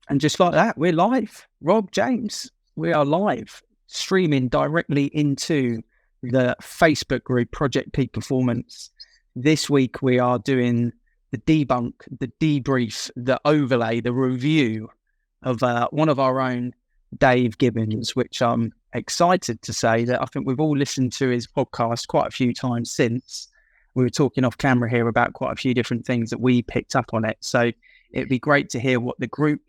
And just like that, we're live. Rob, James, we are live, streaming directly into the Facebook group, Project Peak Performance. This week, we are doing the debunk, the debrief, the overlay, the review of one of our own, Dave Gibbons, which I'm excited to say that I think we've all listened to his podcast quite a few times since. We were talking off camera here about quite a few different things that we picked up on it. So it'd be great to hear what the group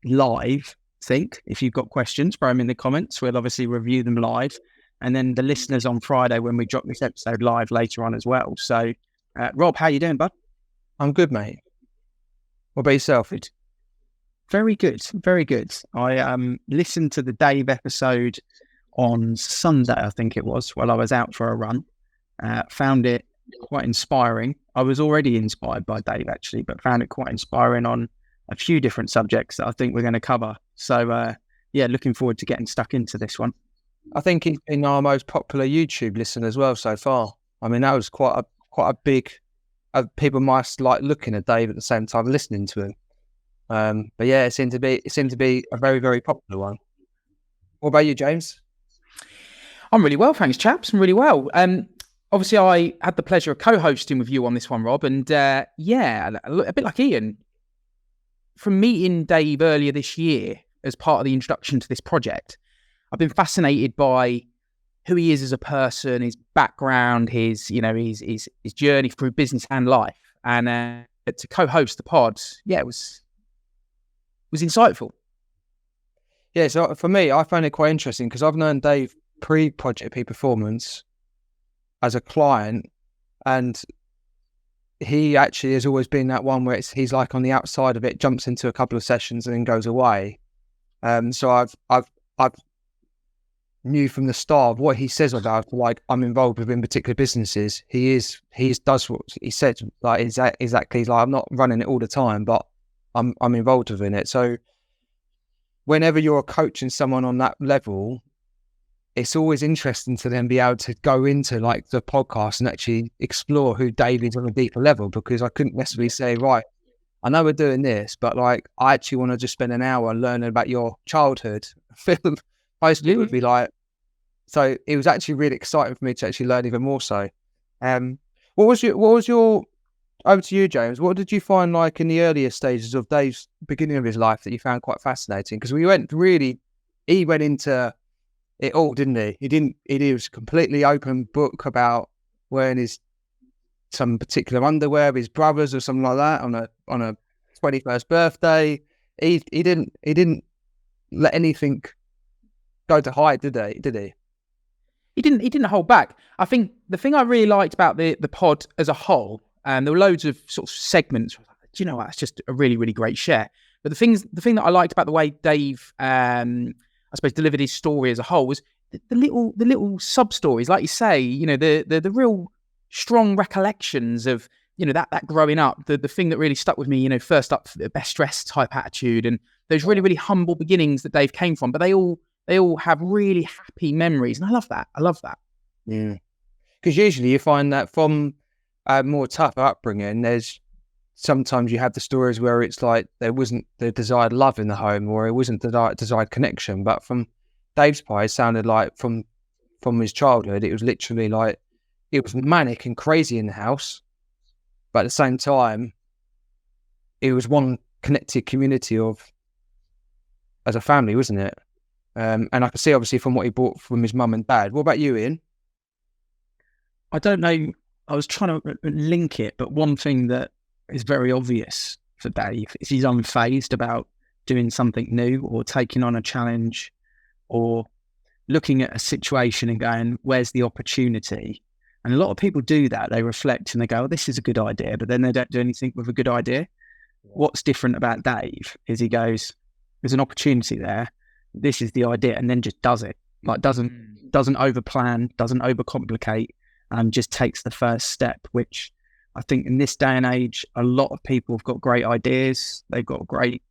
live think. If you've got questions, throw them in the comments. We'll obviously review them live. And then the listeners on Friday when we drop this episode live later on as well. So, Rob, how you doing, bud? I'm good, mate. What about yourself? Very good, very good. I listened to the Dave episode on Sunday, I think it was, while I was out for a run. Found it quite inspiring. I was already inspired by Dave, actually, but found it quite inspiring on a few different subjects that I think we're going to cover. So, looking forward to getting stuck into this one. I think he's been our most popular YouTube listen as well so far. I mean, that was quite a big. People might like looking at Dave at the same time listening to him. But yeah, it seemed to be a very, very popular one. What about you, James? I'm really well, thanks, chaps. I'm really well. Obviously, I had the pleasure of co-hosting with you on this one, Rob, and a bit like Ian. From meeting Dave earlier this year as part of the introduction to this project, I've been fascinated by who he is as a person, his background, his journey through business and life. And to co-host the pod, it was insightful. Yeah, so for me, I found it quite interesting because I've known Dave pre-Project P Performance as a client, and he actually has always been that one where he's like on the outside of it, jumps into a couple of sessions and then goes away. So I've knew from the start what he says about, like, I'm involved within particular businesses. He does what he said, like exactly. He's like, I'm not running it all the time, but I'm involved within it. So whenever you're coaching someone on that level, it's always interesting to then be able to go into like the podcast and actually explore who Dave is on a deeper level, because I couldn't necessarily say, right, I know we're doing this, but like, I actually want to just spend an hour learning about your childhood. Most people would be like, so it was actually really exciting for me to actually learn even more so. What was your, over to you, James, what did you find like in the earlier stages of Dave's beginning of his life that you found quite fascinating? Because he went into it all, didn't he? He was a completely open book about wearing some particular underwear of his brothers or something like that on a 21st birthday. He didn't let anything go to hide, did he? He didn't hold back. I think the thing I really liked about the pod as a whole, and there were loads of sort of segments. Do you know what? It's just a really, really great share. But the thing that I liked about the way Dave, I suppose, delivered his story as a whole was the little sub stories, like you say. The real strong recollections of that growing up. The thing that really stuck with me, first up, the best dressed type attitude, and those really, really humble beginnings that Dave came from. But they all have really happy memories, and I love that. Yeah, because usually you find that from a more tough upbringing, there's sometimes you have the stories where it's like there wasn't the desired love in the home, or it wasn't the desired connection. But from Dave's part, it sounded like from his childhood, it was literally like it was manic and crazy in the house, but at the same time, it was one connected community as a family, wasn't it? And I can see obviously from what he bought from his mum and dad. What about you, Ian? I don't know. I was trying to link it, but one thing that is very obvious for Dave is he's unfazed about doing something new or taking on a challenge or looking at a situation and going, where's the opportunity? And a lot of people do that. They reflect and they go, oh, this is a good idea, but then they don't do anything with a good idea. What's different about Dave is he goes, there's an opportunity there. This is the idea, and then just does it. Like doesn't overplan, doesn't overcomplicate, and just takes the first step, which I think in this day and age, a lot of people have got great ideas. They've got great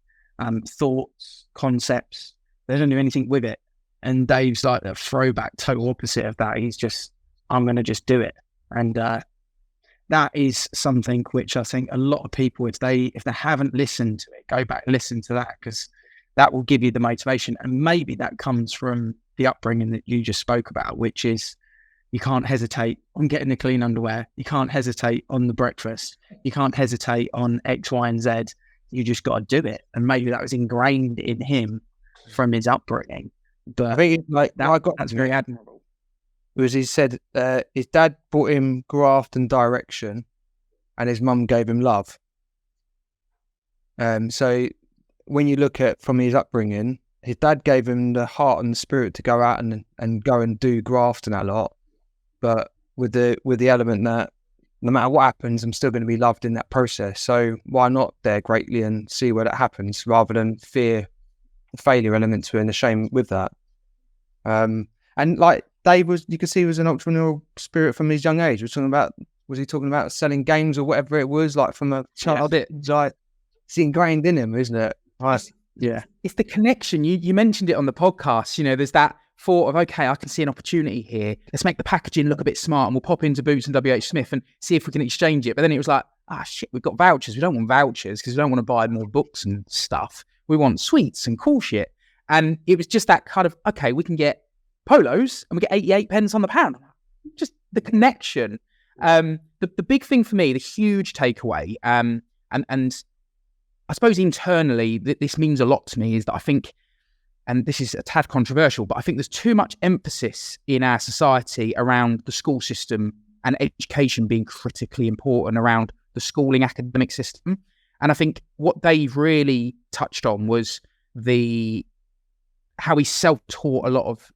thoughts, concepts. They don't do anything with it. And Dave's like a throwback, total opposite of that. He's just, I'm going to just do it. And that is something which I think a lot of people, if they haven't listened to it, go back and listen to that, because that will give you the motivation. And maybe that comes from the upbringing that you just spoke about, which is you can't hesitate on getting the clean underwear. You can't hesitate on the breakfast. You can't hesitate on X, Y, and Z. You just got to do it. And maybe that was ingrained in him from his upbringing. But I think that's very admirable. Because he said his dad brought him graft and direction, and his mum gave him love. So when you look at from his upbringing, his dad gave him the heart and the spirit to go out and go and do graft and that lot, but with the element that no matter what happens, I'm still going to be loved in that process. So why not dare greatly and see where that happens, rather than fear the failure element to it and the shame with that. And like Dave you could see he was an entrepreneurial spirit from his young age. Was he talking about selling games or whatever it was, like from a child? Like, it's ingrained in him, isn't it? Right. Yeah. It's the connection. You mentioned it on the podcast. You know, there's that thought of, okay, I can see an opportunity here. Let's make the packaging look a bit smart, and we'll pop into Boots and WH Smith and see if we can exchange it. But then it was like, shit, we've got vouchers. We don't want vouchers because we don't want to buy more books and stuff. We want sweets and cool shit. And it was just that kind of, okay, we can get polos and we get 88 pence on the pound. Just the connection. The big thing for me, the huge takeaway, and I suppose internally this means a lot to me, is that I think, and this is a tad controversial, but I think there's too much emphasis in our society around the school system and education being critically important, around the schooling academic system. And I think what Dave really touched on was how he's self-taught a lot of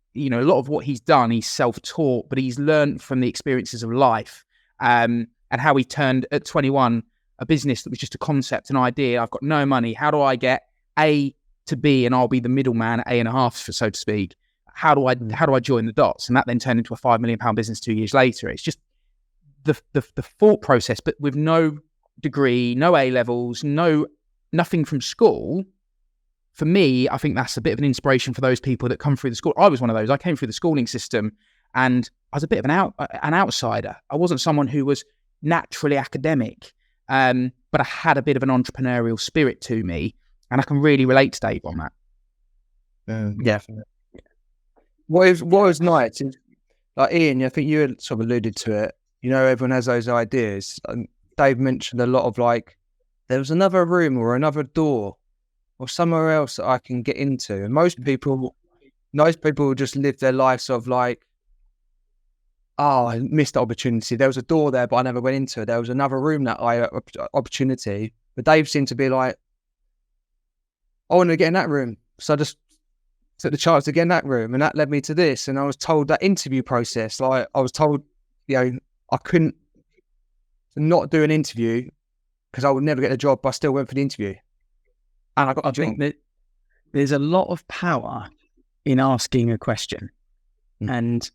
what he's done. He's self-taught, but he's learned from the experiences of life, and how he turned at 21 a business that was just a concept, an idea. I've got no money. How do I get A to B, and I'll be the middleman at A.5, so to speak. How do I join the dots? And that then turned into a £5 million business 2 years later. It's just the thought process, but with no degree, no A levels, nothing from school. For me, I think that's a bit of an inspiration for those people that come through the school. I was one of those. I came through the schooling system, and I was a bit of an outsider. I wasn't someone who was naturally academic, but I had a bit of an entrepreneurial spirit to me, and I can really relate to Dave on that. Yeah. What was nice is, like Ian, I think you had sort of alluded to it. You know, everyone has those ideas. Dave mentioned a lot of, like, there was another room or another door or somewhere else that I can get into. And most people just live their lives of like, I missed the opportunity. There was a door there, but I never went into it. There was another room that opportunity. But Dave seemed to be like, I want to get in that room. So I just took the chance to get in that room, and that led me to this. And I was told that interview process, like I was told, I couldn't not do an interview because I would never get a job, but I still went for the interview. And I got a job. Think that there's a lot of power in asking a question. And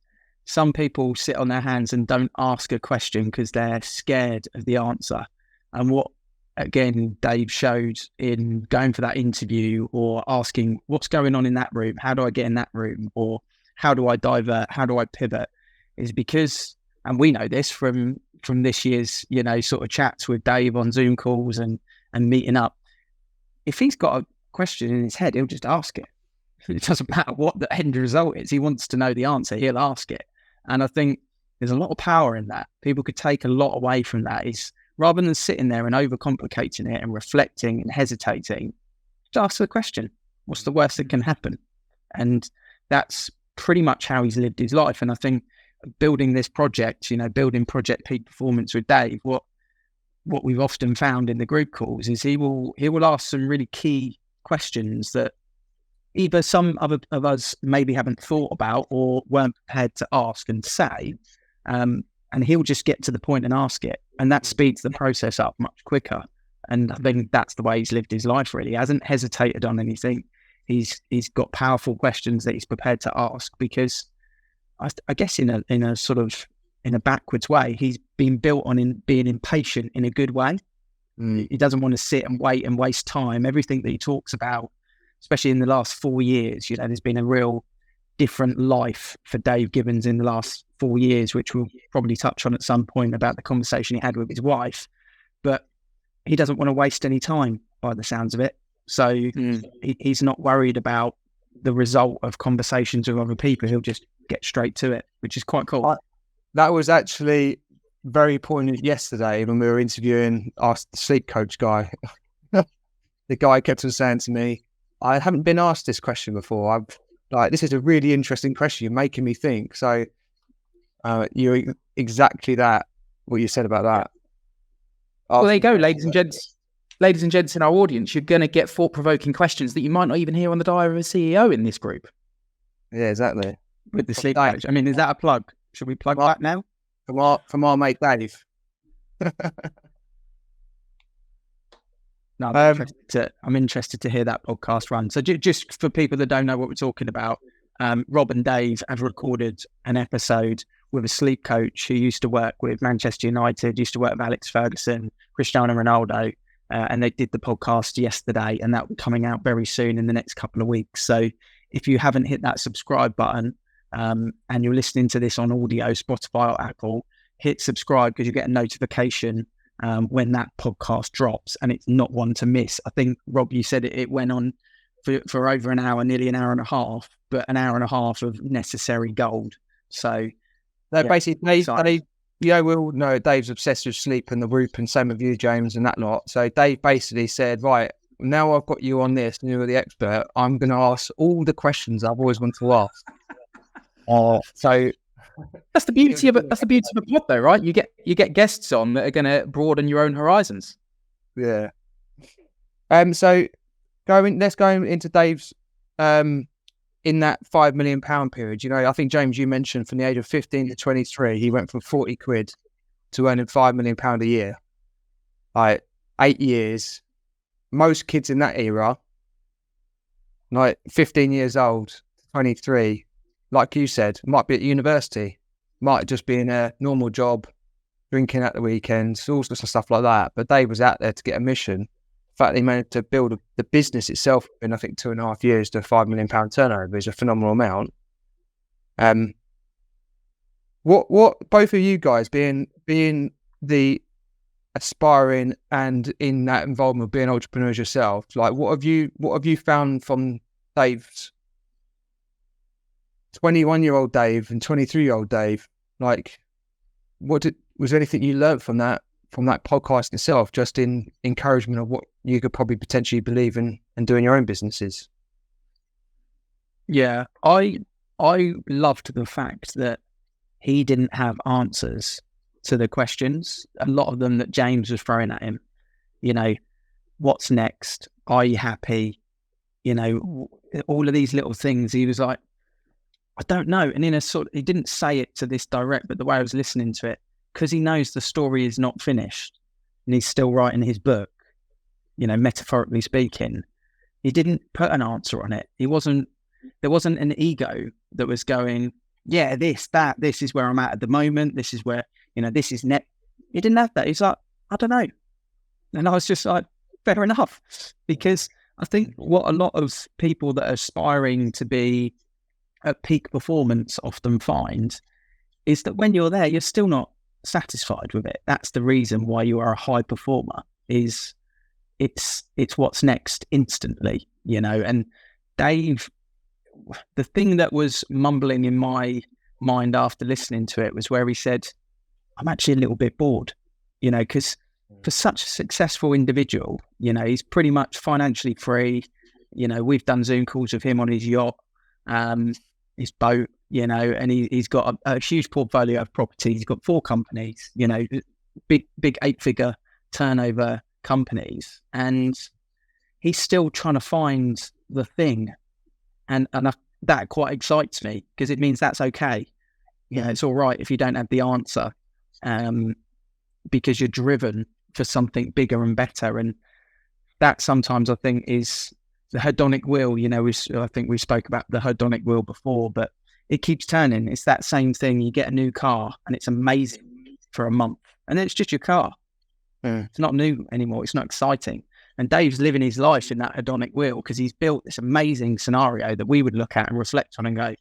some people sit on their hands and don't ask a question because they're scared of the answer. And what, again, Dave showed in going for that interview, or asking what's going on in that room, how do I get in that room, or how do I divert, how do I pivot, is because, and we know this from this year's, sort of chats with Dave on Zoom calls and meeting up, if he's got a question in his head, he'll just ask it. It doesn't matter what the end result is. He wants to know the answer. He'll ask it. And I think there's a lot of power in that. People could take a lot away from that, is rather than sitting there and overcomplicating it and reflecting and hesitating, just ask the question. What's the worst that can happen? And that's pretty much how he's lived his life. And I think building this project, building Project Peak Performance with Dave, what we've often found in the group calls is he will ask some really key questions that either some of us maybe haven't thought about or weren't prepared to ask and say, and he'll just get to the point and ask it, and that speeds the process up much quicker. And I think that's the way he's lived his life, really. He hasn't hesitated on anything. He's got powerful questions that he's prepared to ask, because I guess in a sort of, in a backwards way, he's been built on being impatient in a good way. He doesn't want to sit and wait and waste time. Everything that he talks about, especially in the last 4 years, there's been a real different life for Dave Gibbons in the last 4 years, which we'll probably touch on at some point about the conversation he had with his wife. But he doesn't want to waste any time by the sounds of it. So he's not worried about the result of conversations with other people. He'll just get straight to it, which is quite cool. That was actually very poignant yesterday when we were interviewing our sleep coach guy. The guy kept on saying to me, I haven't been asked this question before. This is a really interesting question. You're making me think. So you're exactly that, what you said about that. Well, there you go, ladies and gents. Ladies and gents in our audience, you're going to get thought-provoking questions that you might not even hear on the diary of a CEO in this group. Yeah, exactly. With the sleep coach. I mean, is that a plug? Should we plug that now? From our mate Dave. No, I'm interested to hear that podcast run. So just for people that don't know what we're talking about, Rob and Dave have recorded an episode with a sleep coach who used to work with Manchester United, used to work with Alex Ferguson, Cristiano Ronaldo, and they did the podcast yesterday, and that will be coming out very soon in the next couple of weeks. So if you haven't hit that subscribe button and you're listening to this on audio, Spotify or Apple, hit subscribe because you get a notification when that podcast drops, and it's not one to miss. I think, Rob, you said it went on for over an hour, nearly an hour and a half, but an hour and a half of necessary gold. So basically, Dave, we all know Dave's obsessed with sleep and the Whoop, and same with you, James, and that lot. So Dave basically said, right, now I've got you on this and you're the expert, I'm going to ask all the questions I've always wanted to ask. So that's the beauty of it. That's the beauty of a pod, though, right? You get guests on that are going to broaden your own horizons. Yeah. So let's go into Dave's in that £5 million period. You know, I think, James, you mentioned from the age of 15 to 23, he went from 40 quid to earning £5 million a year. Like 8 years. Most kids in that era, like 15 years old, 23, like you said, might be at university, might just be in a normal job, drinking at the weekends, all sorts of stuff like that. But Dave was out there to get a mission. The fact that he managed to build the business itself in, I think, 2.5 years to a £5 million turnover is a phenomenal amount. What both of you guys being the aspiring and in that involvement, being entrepreneurs yourself, like what have you found from Dave's 21-year-old Dave and 23-year-old Dave? Like, was there anything you learned from that podcast itself, just in encouragement of what you could probably potentially believe in and doing your own businesses? Yeah, I loved the fact that he didn't have answers to the questions, a lot of them that James was throwing at him. You know, what's next? Are you happy? You know, all of these little things. He was like, I don't know. And in a sort, he didn't say it to this direct, but the way I was listening to it, because he knows the story is not finished and he's still writing his book, you know, metaphorically speaking, he didn't put an answer on it. There wasn't an ego that was going, yeah, this is where I'm at the moment. This is where, you know, this is net. He didn't have that. He's like, I don't know. And I was just like, fair enough. Because I think what a lot of people that are aspiring to be at peak performance often find is that when you're there, you're still not satisfied with it. That's the reason why you are a high performer, is it's what's next instantly, you know. And Dave, the thing that was mumbling in my mind after listening to it was where he said, I'm actually a little bit bored, you know, because for such a successful individual, you know, he's pretty much financially free. You know, we've done Zoom calls with him on his yacht, his boat, you know, and he's got a huge portfolio of properties. He's got 4 companies, you know, big 8-figure turnover companies, and he's still trying to find the thing. And that quite excites me, because it means that's okay. You know, it's all right if you don't have the answer, because you're driven for something bigger and better. And that sometimes I think is the hedonic wheel. You know, I think we spoke about the hedonic wheel before, but it keeps turning. It's that same thing. You get a new car and it's amazing for a month, and then it's just your car. It's not new anymore. It's not exciting. And Dave's living his life in that hedonic wheel, because he's built this amazing scenario that we would look at and reflect on and go,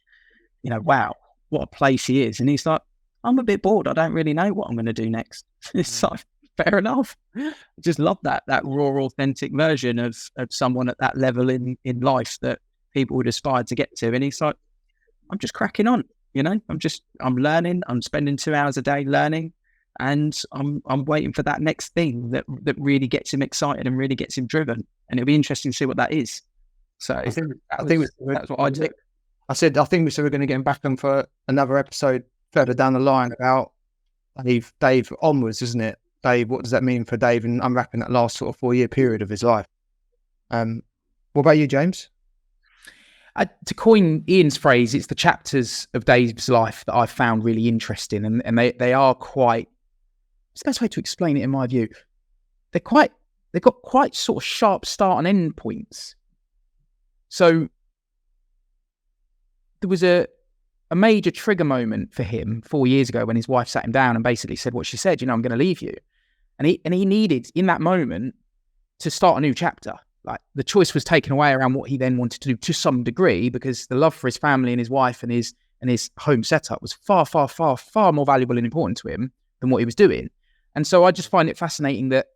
wow, what a place he is. And he's like, I'm a bit bored. I don't really know what I'm going to do next. It's like, fair enough. I just love that raw, authentic version of someone at that level in life that people would aspire to get to. And he's like, I'm just cracking on, I'm learning. I'm spending 2 hours a day learning, and I'm waiting for that next thing that really gets him excited and really gets him driven. And it'll be interesting to see what that is. So I think that's what I do. I think we said we're going to get him back on for another episode further down the line about Dave onwards, isn't it? Dave, what does that mean for Dave, and unwrapping that last sort of 4-year period of his life? What about you, James? To coin Ian's phrase, it's the chapters of Dave's life that I've found really interesting, and they are quite. It's the best way to explain it, in my view. They've got quite sort of sharp start and end points. So there was a major trigger moment for him 4 years ago when his wife sat him down and basically said what she said. I'm going to leave you, and he needed in that moment to start a new chapter. Like, the choice was taken away around what he then wanted to do to some degree, because the love for his family and his wife and his home setup was far, far, far, far more valuable and important to him than what he was doing. And so I just find it fascinating that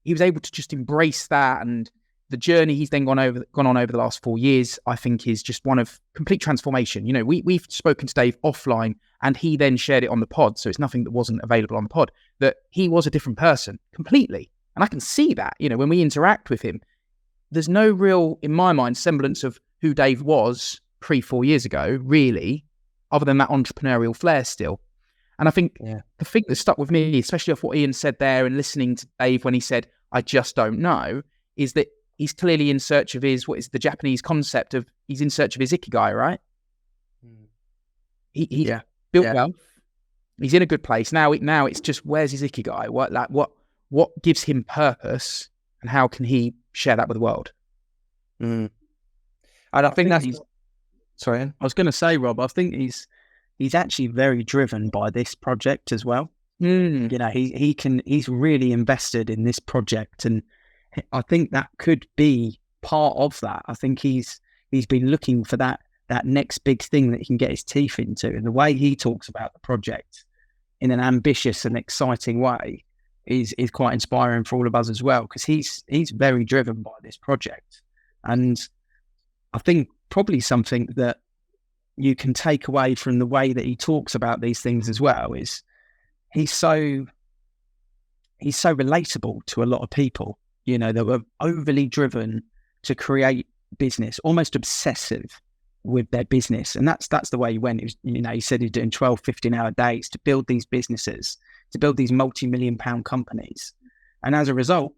he was able to just embrace that, and the journey he's then gone on over the last 4 years, I think, is just one of complete transformation. We've spoken to Dave offline, and he then shared it on the pod, so it's nothing that wasn't available on the pod, that he was a different person completely. And I can see that, when we interact with him, there's no real, in my mind, semblance of who Dave was 4 years ago, really, other than that entrepreneurial flair still. And I think the thing that stuck with me, especially off what Ian said there and listening to Dave when he said, I just don't know, is that he's clearly in search of what is the Japanese concept of, he's in search of his ikigai, right? He's built wealth. He's in a good place. Now it's just, where's his ikigai? What gives him purpose, and how can he share that with the world? And I think that's... Sorry, Ian? I was going to say, Rob, I think he's actually very driven by this project as well. He's really invested in this project, and I think that could be part of that. I think he's been looking for that next big thing that he can get his teeth into, and the way he talks about the project in an ambitious and exciting way is quite inspiring for all of us as well, because he's very driven by this project. And I think probably something that you can take away from the way that he talks about these things as well is he's so relatable to a lot of people, that were overly driven to create business, almost obsessive with their business. And that's the way he went. He was, he said he's doing 12, 15-hour days to build these businesses, to build these multi-million-pound companies. And as a result,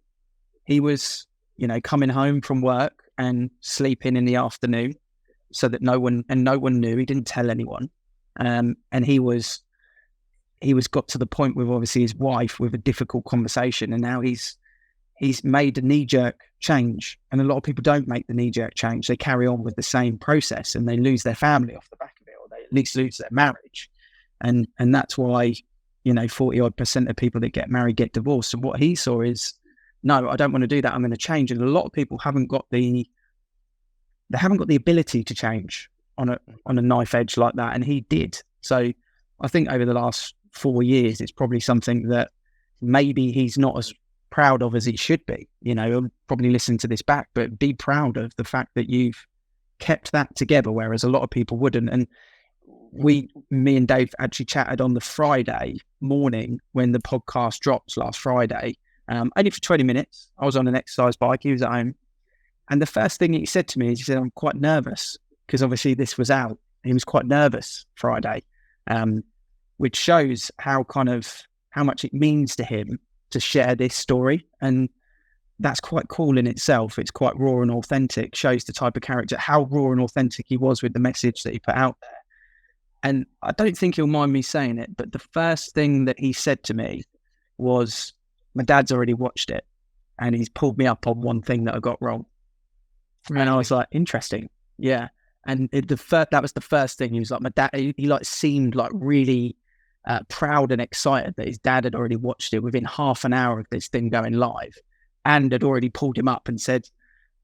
he was, coming home from work and sleeping in the afternoon so that no one knew. He didn't tell anyone. And he was got to the point with obviously his wife with a difficult conversation. And now he's made a knee-jerk change. And a lot of people don't make the knee-jerk change. They carry on with the same process, and they lose their family off the back of it, or they at least lose their marriage. And that's why 40% of people that get married get divorced. And what he saw is, no, I don't want to do that. I'm going to change. And a lot of people haven't got the ability to change on a knife edge like that. And he did. So I think over the last 4 years, it's probably something that maybe he's not as proud of as he should be. He'll probably listen to this back, but be proud of the fact that you've kept that together, whereas a lot of people wouldn't. And me and Dave actually chatted on the Friday morning when the podcast dropped last Friday, only for 20 minutes. I was on an exercise bike, he was at home. And the first thing he said to me is, he said, I'm quite nervous, because obviously this was out. He was quite nervous Friday, which shows how much it means to him to share this story. And that's quite cool in itself. It's quite raw and authentic, shows the type of character, how raw and authentic he was with the message that he put out there. And I don't think he'll mind me saying it, but the first thing that he said to me was, my dad's already watched it and he's pulled me up on one thing that I got wrong. And I was like, interesting. Yeah. And that was the first thing. He was like, my dad, he seemed like really proud and excited that his dad had already watched it within half an hour of this thing going live, and had already pulled him up and said,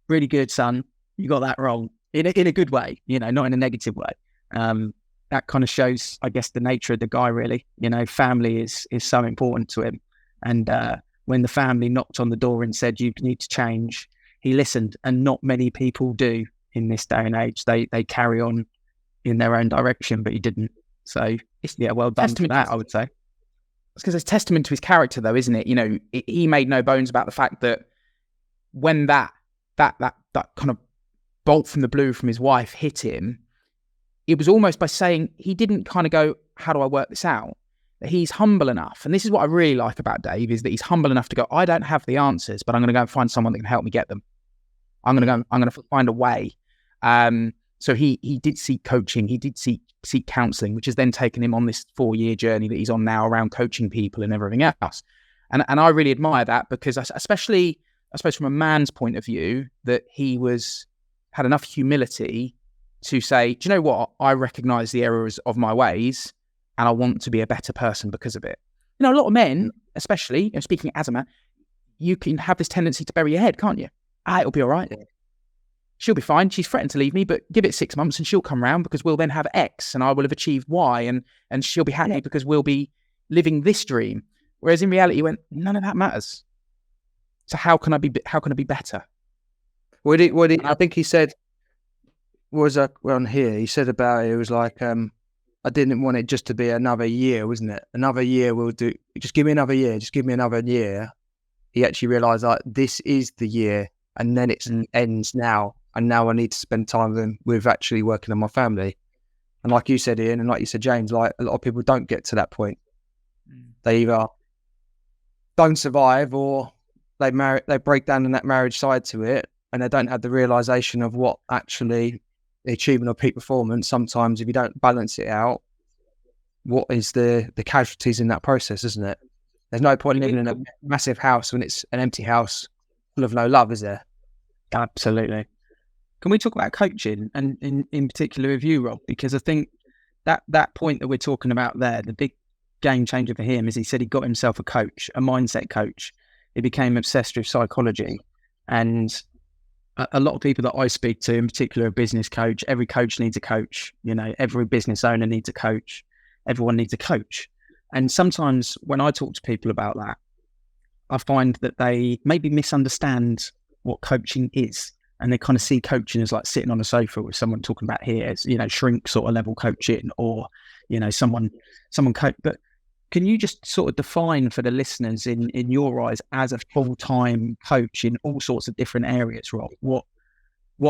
really good, son. You got that wrong in a good way, not in a negative way. that kind of shows, I guess, the nature of the guy, really. You know, family is so important to him. And when the family knocked on the door and said, you need to change, he listened. And not many people do in this day and age. They carry on in their own direction, but he didn't. So, yeah, well done for that, I would say. Because it's testament to his character, though, isn't it? You know, he made no bones about the fact that when that kind of bolt from the blue from his wife hit him, it was almost by saying, he didn't kind of go, how do I work this out? That he's humble enough. And this is what I really like about Dave, is that he's humble enough to go, I don't have the answers, but I'm going to go and find someone that can help me get them. I'm going to find a way. So he did seek coaching. He did seek counselling, which has then taken him on this 4-year journey that he's on now around coaching people and everything else. And I really admire that, because especially, I suppose, from a man's point of view, that he had enough humility to say, do you know what? I recognise the errors of my ways, and I want to be a better person because of it. You know, a lot of men, especially, you know, speaking as a man, you can have this tendency to bury your head, can't you? It'll be all right. She'll be fine. She's threatened to leave me, but give it 6 months and she'll come round, because we'll then have X and I will have achieved Y, and she'll be happy because we'll be living this dream. Whereas in reality, he went, none of that matters. So how can I be better? I think he said, on here, he said about it was like, I didn't want it just to be another year, wasn't it? Another year will do. Just give me another year. Just give me another year. He actually realised, like, this is the year, and then it ends now. And now I need to spend time with actually working on my family. And like you said, Ian, and like you said, James, like, a lot of people don't get to that point. They either don't survive, or they break down in that marriage side to it, and they don't have the realisation of what actually the achievement of peak performance. Sometimes if you don't balance it out, what is the casualties in that process, isn't it? There's no point living in a massive house when it's an empty house full of no love, is there? Absolutely. Can we talk about coaching, and in particular with you, Rob? Because I think that point that we're talking about there, the big game changer for him, is he said he got himself a coach, a mindset coach. He became obsessed with psychology. And a lot of people that I speak to, in particular a business coach, every coach needs a coach. You know, every business owner needs a coach. Everyone needs a coach. And sometimes when I talk to people about that, I find that they maybe misunderstand what coaching is. And they kind of see coaching as like sitting on a sofa with someone talking about here, as, you know, shrink sort of level coaching, or, you know, someone coach. But can you just sort of define for the listeners, in your eyes, as a full-time coach in all sorts of different areas, Rob, what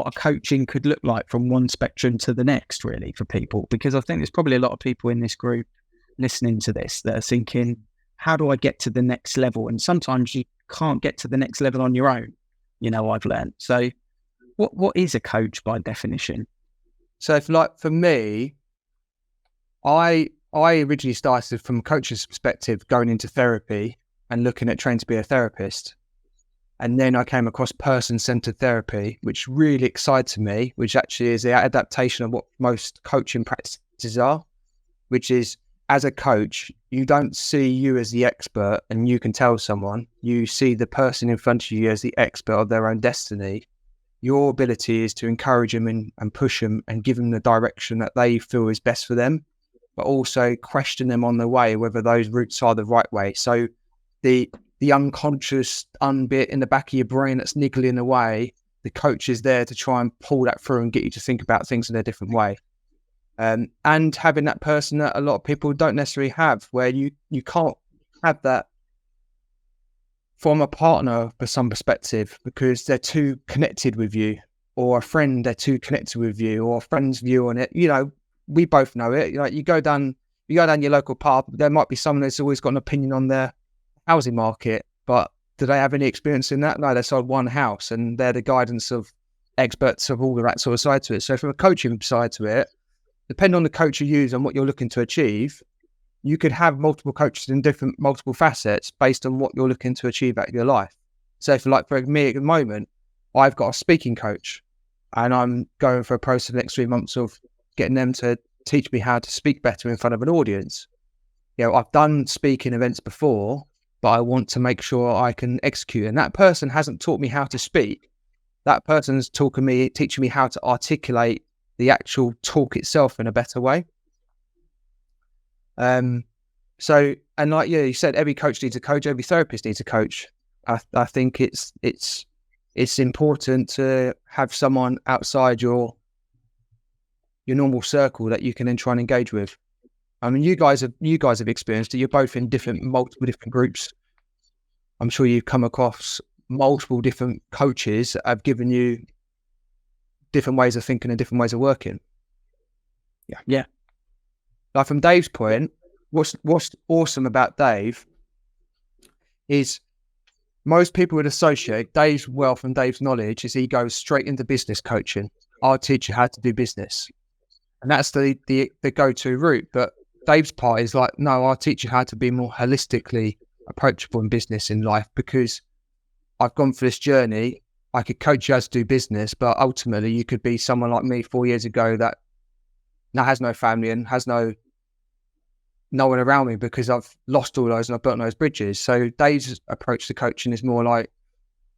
a coaching could look like from one spectrum to the next, really, for people? Because I think there's probably a lot of people in this group listening to this that are thinking, how do I get to the next level? And sometimes you can't get to the next level on your own, you know, I've learned. So what is a coach by definition? So for me, I originally started from a coach's perspective, going into therapy and looking at training to be a therapist. And then I came across person-centered therapy, which really excited me, which actually is the adaptation of what most coaching practices are, which is, as a coach, you don't see you as the expert and you can tell someone. You see the person in front of you as the expert of their own destiny. Your ability is to encourage them and push them and give them the direction that they feel is best for them, but also question them on the way, whether those routes are the right way. So the unconscious unbit in the back of your brain that's niggling away, the coach is there to try and pull that through and get you to think about things in a different way. And having that person that a lot of people don't necessarily have, where you can't have that from a partner for some perspective, because they're too connected with you, or a friend, they're too connected with you, or a friend's view on it. You know, we both know it. Like, you go down your local pub, there might be someone that's always got an opinion on their housing market, but do they have any experience in that? No, they sold one house and they're the guidance of experts of all of that sort of side to it. So from a coaching side to it, depending on the coach you use and what you're looking to achieve, you could have multiple coaches in multiple facets based on what you're looking to achieve out of your life. So for me at the moment, I've got a speaking coach and I'm going for a process the next 3 months of getting them to teach me how to speak better in front of an audience. You know, I've done speaking events before, but I want to make sure I can execute. And that person hasn't taught me how to speak. That person's teaching me how to articulate the actual talk itself in a better way. So, and like you said, every coach needs a coach, every therapist needs a coach. I think it's important to have someone outside your normal circle that you can then try and engage with. I mean, you guys have experienced it. You're both in multiple different groups. I'm sure you've come across multiple different coaches that have given you different ways of thinking and different ways of working. Yeah. Like from Dave's point, what's awesome about Dave is most people would associate Dave's wealth and Dave's knowledge is he goes straight into business coaching. I'll teach you how to do business. And that's the go-to route. But Dave's part is like, no, I'll teach you how to be more holistically approachable in business, in life, because I've gone through this journey. I could coach you how to do business, but ultimately you could be someone like me 4 years ago that now has no family and has no one around me because I've lost all those and I've burnt those bridges. So Dave's approach to coaching is more like,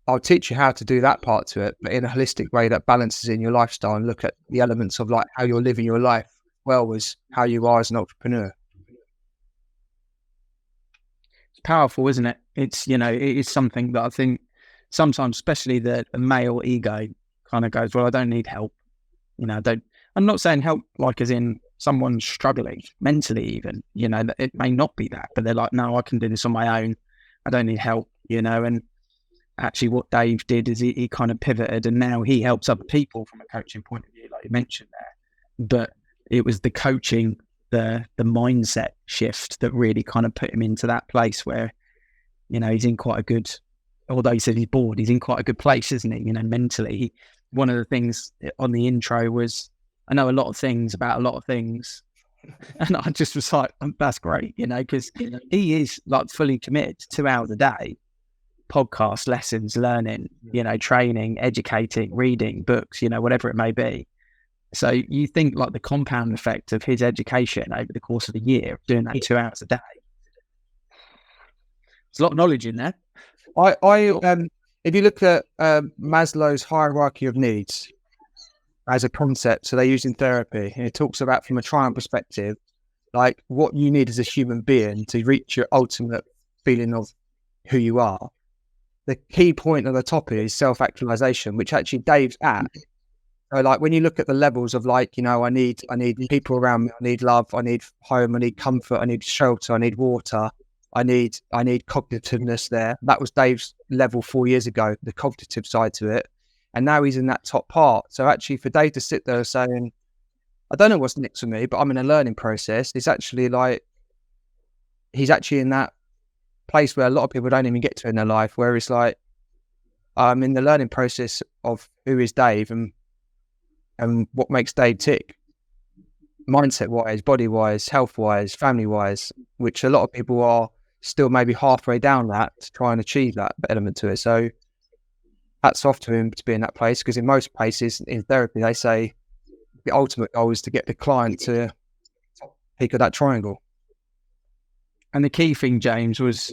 I'll teach you how to do that part to it, but in a holistic way that balances in your lifestyle and look at the elements of like how you're living your life well as how you are as an entrepreneur. It's powerful, isn't it? It's, it is something that I think sometimes, especially the male ego kind of goes, well, I don't need help. I'm not saying help like as in someone struggling mentally even, it may not be that, but they're like, no, I can do this on my own. I don't need help, and actually what Dave did is he kind of pivoted and now he helps other people from a coaching point of view, like you mentioned there. But it was the coaching, the mindset shift that really kind of put him into that place where, he's in quite a good, although he said he's bored, he's in quite a good place, isn't he? Mentally. One of the things on the intro was, I know a lot of things about a lot of things. And I just was like, that's great, because he is like fully committed to 2 hours a day, podcast, lessons, learning, training, educating, reading books, whatever it may be. So you think like the compound effect of his education over the course of the year, doing that 2 hours a day. There's a lot of knowledge in there. If you look at Maslow's hierarchy of needs as a concept, so they use in therapy, and it talks about from a triangle perspective, like what you need as a human being to reach your ultimate feeling of who you are. The key point at the top is self-actualization, which actually Dave's at. So like when you look at the levels of like, I need people around me, I need love, I need home, I need comfort, I need shelter, I need water, I need cognitiveness there. That was Dave's level 4 years ago, the cognitive side to it. And now he's in that top part. So actually for Dave to sit there saying, I don't know what's next for me, but I'm in a learning process. It's actually like, he's actually in that place where a lot of people don't even get to in their life, where it's like, I'm in the learning process of who is Dave and what makes Dave tick, mindset wise, body wise, health wise, family wise, which a lot of people are still maybe halfway down that to try and achieve that element to it. So hats off to him to be in that place, because in most places in therapy, they say the ultimate goal is to get the client to peak of that triangle. And the key thing, James, was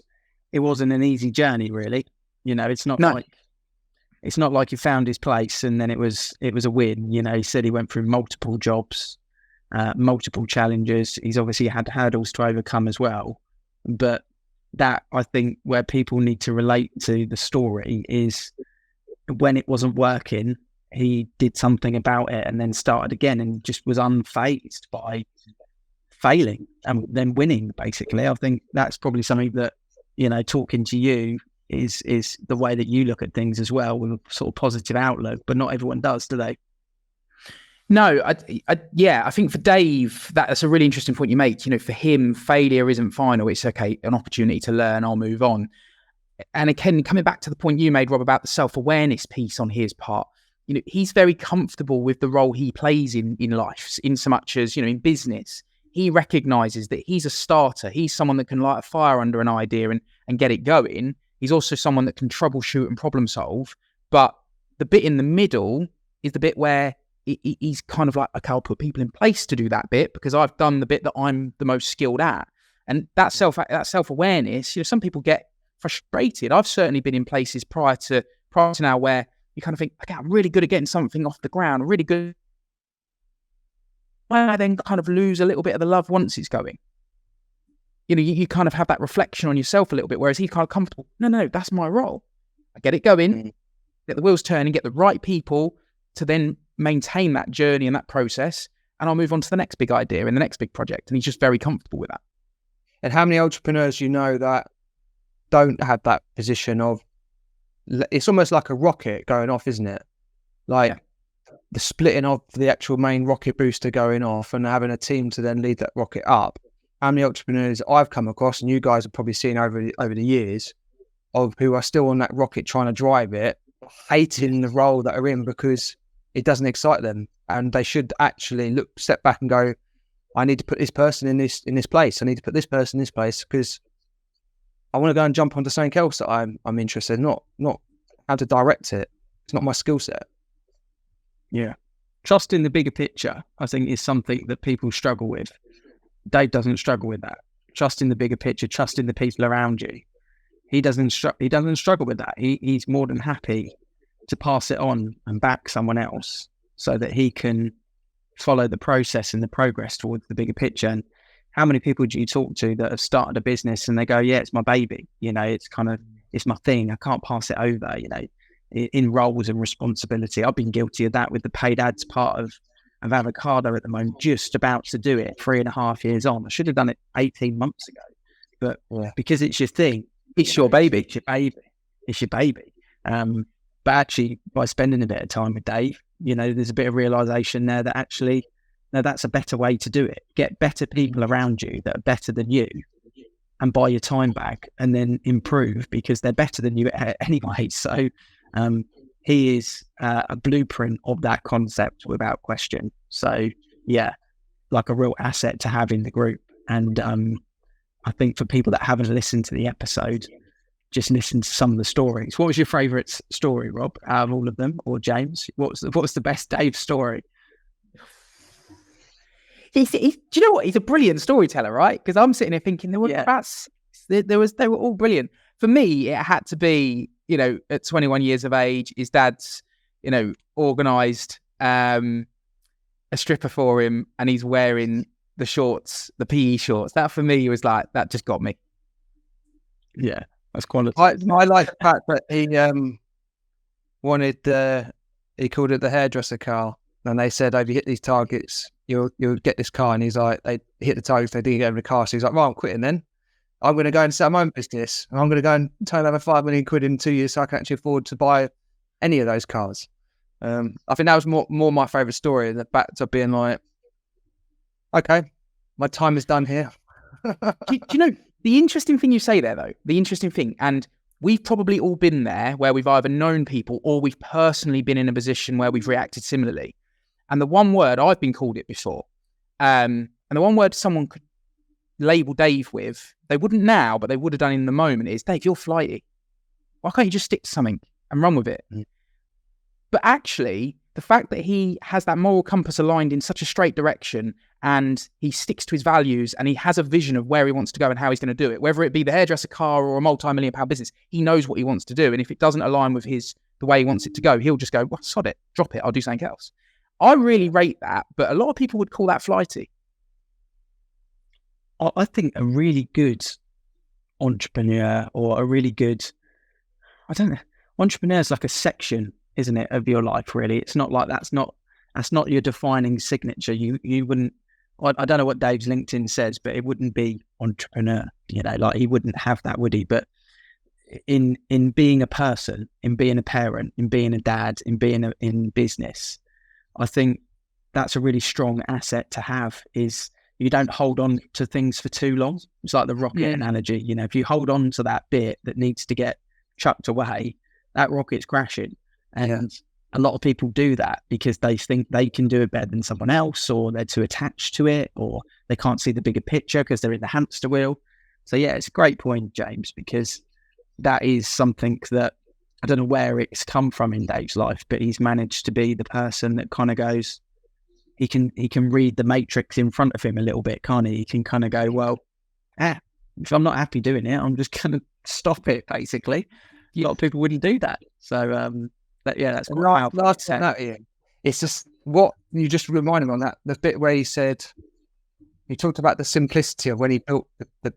it wasn't an easy journey, really. It's not like he found his place and then it was a win. He said he went through multiple jobs, multiple challenges. He's obviously had hurdles to overcome as well. But that, I think, where people need to relate to the story is when it wasn't working, he did something about it and then started again and just was unfazed by failing and then winning, basically. I think that's probably something that, talking to you is the way that you look at things as well, with a sort of positive outlook, but not everyone does, do they? No, I think for Dave, that's a really interesting point you make. For him, failure isn't final. It's okay, an opportunity to learn, I'll move on. And again, coming back to the point you made, Rob, about the self-awareness piece on his part, he's very comfortable with the role he plays in life, in so much as, in business, he recognizes that he's a starter. He's someone that can light a fire under an idea and get it going. He's also someone that can troubleshoot and problem solve. But the bit in the middle is the bit where he's kind of like, okay, I'll put people in place to do that bit because I've done the bit that I'm the most skilled at. And that self-awareness, some people get frustrated. I've certainly been in places prior to now where you kind of think, okay, I'm really good at getting something off the ground, really good. I then kind of lose a little bit of the love once it's going. you kind of have that reflection on yourself a little bit, whereas he's kind of comfortable. No, that's my role. I get it going, get the wheels turning, get the right people to then maintain that journey and that process, and I'll move on to the next big idea and the next big project. And he's just very comfortable with that. And how many entrepreneurs you know that don't have that position of, it's almost like a rocket going off, isn't it? Like the splitting of the actual main rocket booster going off and having a team to then lead that rocket up. How many entrepreneurs I've come across, and you guys have probably seen over the years, of who are still on that rocket trying to drive it, hating the role that are in because it doesn't excite them, and they should actually step back and go, I need to put this person in this place. I need to put this person in this place because I want to go and jump onto something else that I'm interested in, not how to direct it. It's not my skill set. Yeah. Trust in the bigger picture, I think, is something that people struggle with. Dave doesn't struggle with that. Trust in the bigger picture, trust in the people around you. He doesn't struggle with that. He's more than happy to pass it on and back someone else so that he can follow the process and the progress towards the bigger picture. And how many people do you talk to that have started a business and they go, yeah, it's my baby, it's my thing, I can't pass it over, in roles and responsibility. I've been guilty of that with the paid ads part of Avocado at the moment, just about to do it 3.5 years on. I should have done it 18 months ago, but because it's your thing, it's your baby. It's your baby. But actually, by spending a bit of time with Dave, there's a bit of realization there that actually, no, that's a better way to do it. Get better people around you that are better than you and buy your time back and then improve because they're better than you anyway. So he is a blueprint of that concept without question. So yeah, like a real asset to have in the group. And I think for people that haven't listened to the episode, just listen to some of the stories. What was your favourite story, Rob, out of all of them, or James? What's the best Dave story? Do you know what? He's a brilliant storyteller, right? Because I'm sitting here thinking they were all brilliant. For me, it had to be, at 21 years of age, his dad's, organised a stripper for him, and he's wearing the shorts, the PE shorts. That for me was like, that just got me. Yeah, that's quality. I like the fact that he he called it the hairdresser car, and they said, if you hit these targets, you'll get this car. And he's like, they hit the targets, they didn't get over the car. So he's like, well, I'm quitting then. I'm going to go and set my own business. And I'm going to go and turn over 5 million quid in 2 years so I can actually afford to buy any of those cars. I think that was more my favourite story, the fact of being like, okay, my time is done here. do you know, the interesting thing you say there, though, and we've probably all been there where we've either known people or we've personally been in a position where we've reacted similarly. And the one word, I've been called it before, and the one word someone could label Dave with, they wouldn't now, but they would have done in the moment, is, Dave, you're flighty. Why can't you just stick to something and run with it? But actually, the fact that he has that moral compass aligned in such a straight direction, and he sticks to his values, and he has a vision of where he wants to go and how he's going to do it, whether it be the hairdresser car or a multi-million pound business, he knows what he wants to do. And if it doesn't align with the way he wants it to go, he'll just go, well, sod it, drop it, I'll do something else. I really rate that, but a lot of people would call that flighty. I think a really good entrepreneur, or a really good, entrepreneur is like a section, isn't it, of your life, really. It's not like that's not your defining signature. You wouldn't, I don't know what Dave's LinkedIn says, but it wouldn't be entrepreneur, like he wouldn't have that, would he? But in being a person, in being a parent, in being a dad, in being in business, I think that's a really strong asset to have, is you don't hold on to things for too long. It's like the rocket analogy. If you hold on to that bit that needs to get chucked away, that rocket's crashing. And a lot of people do that because they think they can do it better than someone else, or they're too attached to it, or they can't see the bigger picture because they're in the hamster wheel. So yeah, it's a great point, James, because that is something that I don't know where it's come from in Dave's life, but he's managed to be the person that kind of goes, he can read the matrix in front of him a little bit, can't he? He can kind of go, well, if I'm not happy doing it, I'm just going to stop it, basically. A lot of people wouldn't do that. So, that's quite Ian. It's just what you just reminded me on that, the bit where he said, He talked about the simplicity of when he built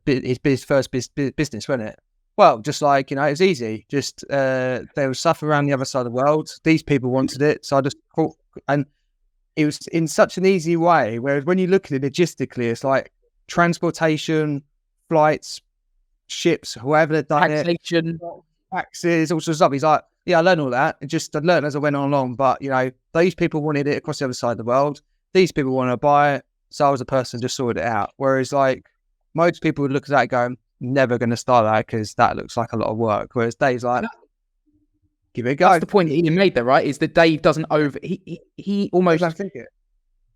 his first business, wasn't it? Well, just like, it was easy. Just there was stuff around the other side of the world. These people wanted it, so I just thought, and it was in such an easy way. Whereas when you look at it logistically, it's like transportation, flights, ships, whoever had done Taxation, taxes, all sorts of stuff. He's like, yeah, I learned all that. I learned as I went on along. But these people wanted it across the other side of the world. These people want to buy it. So I was a person just sorted it out. Whereas like most people would look at that going, never going to start that because that looks like a lot of work. Whereas Dave's like, give it a go. That's the point that Ian made there, right? Is that Dave doesn't he almost overthink it.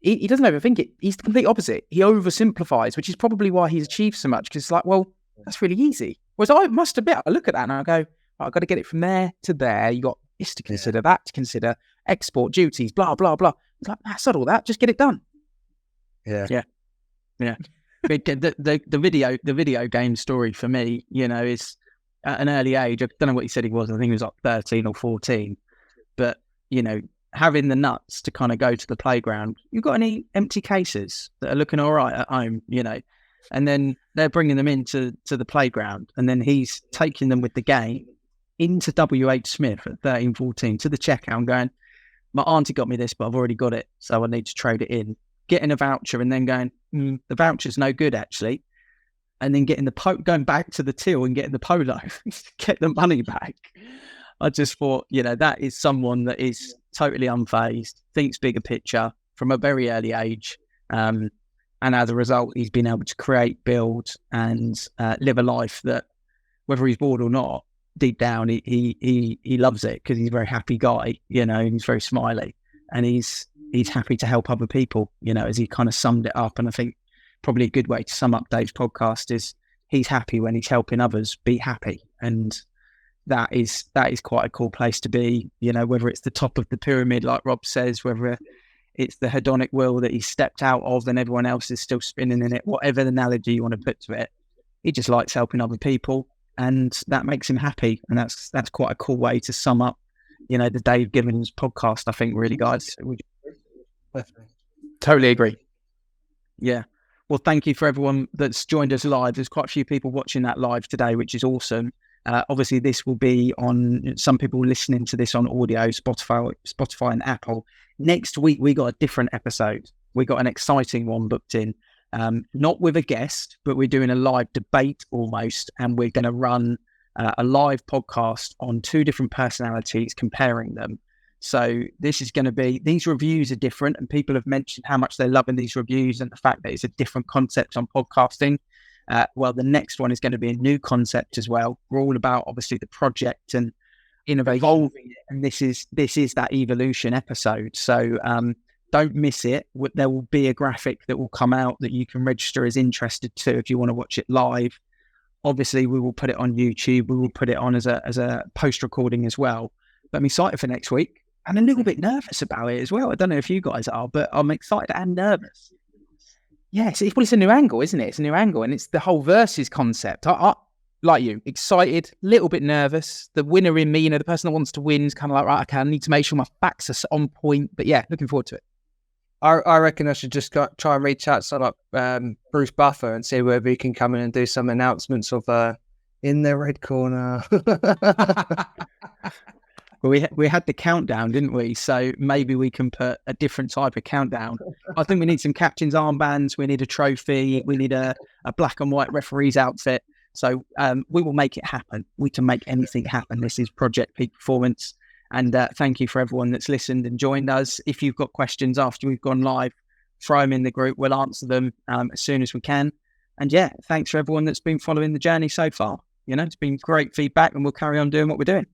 He doesn't overthink it. He's the complete opposite. He oversimplifies, which is probably why he's achieved so much. Because it's like, well, that's really easy. Whereas I must admit, I look at that and I go, I've got to get it from there to there. You got this to consider, that to consider, export duties, blah blah blah. It's like, that's not all that. Just get it done. Yeah. The video game story for me, is at an early age. I don't know what he said he was. I think he was like 13 or 14. But having the nuts to kind of go to the playground. You got any empty cases that are looking all right at home? And then they're bringing them into the playground, and then he's taking them with the game into WH Smith at 13, 14 to the checkout and going, my auntie got me this, but I've already got it, so I need to trade it in. Getting a voucher and then going, the voucher's no good actually. And then getting going back to the till and getting the polo to get the money back. I just thought, that is someone that is totally unfazed, thinks bigger picture from a very early age. And as a result, he's been able to create, build, and live a life that, whether he's bored or not, deep down, he loves it because he's a very happy guy, and he's very smiley. And he's happy to help other people, as he kind of summed it up. And I think probably a good way to sum up Dave's podcast is he's happy when he's helping others be happy. And that is quite a cool place to be, whether it's the top of the pyramid, like Rob says, whether it's the hedonic wheel that he stepped out of and everyone else is still spinning in it, whatever the analogy you want to put to it. He just likes helping other people and that makes him happy. And that's quite a cool way to sum up, the Dave Gibbons podcast, I think, really, guys. Totally agree. Yeah. Well, thank you for everyone that's joined us live. There's quite a few people watching that live today, which is awesome. Obviously, this will be on, some people listening to this on audio, Spotify and Apple. Next week, we got a different episode. We got an exciting one booked in, not with a guest, but we're doing a live debate almost. And we're going to run a live podcast on two different personalities, comparing them. So this is going to be, these reviews are different and people have mentioned how much they're loving these reviews and the fact that it's a different concept on podcasting. Well, the next one is going to be a new concept as well. We're all about, obviously, the project and evolving it. And this is that evolution episode. So don't miss it. There will be a graphic that will come out that you can register as interested to if you want to watch it live. Obviously, we will put it on YouTube. We will put it on as a post recording as well. But I'm excited for next week. I'm a little bit nervous about it as well. I don't know if you guys are, but I'm excited and nervous. Yes, it's a new angle, isn't it? It's a new angle, and it's the whole versus concept. I like you, excited, little bit nervous. The winner in me, the person that wants to win is kind of like, right, okay, I need to make sure my facts are on point. But yeah, looking forward to it. I reckon I should just try and reach out to Bruce Buffer and see whether he can come in and do some announcements of in the red corner. Well, we had the countdown, didn't we? So maybe we can put a different type of countdown. I think we need some captain's armbands. We need a trophy. We need a black and white referee's outfit. So we will make it happen. We can make anything happen. This is Project Peak Performance. And thank you for everyone that's listened and joined us. If you've got questions after we've gone live, throw them in the group. We'll answer them as soon as we can. And yeah, thanks for everyone that's been following the journey so far. It's been great feedback and we'll carry on doing what we're doing.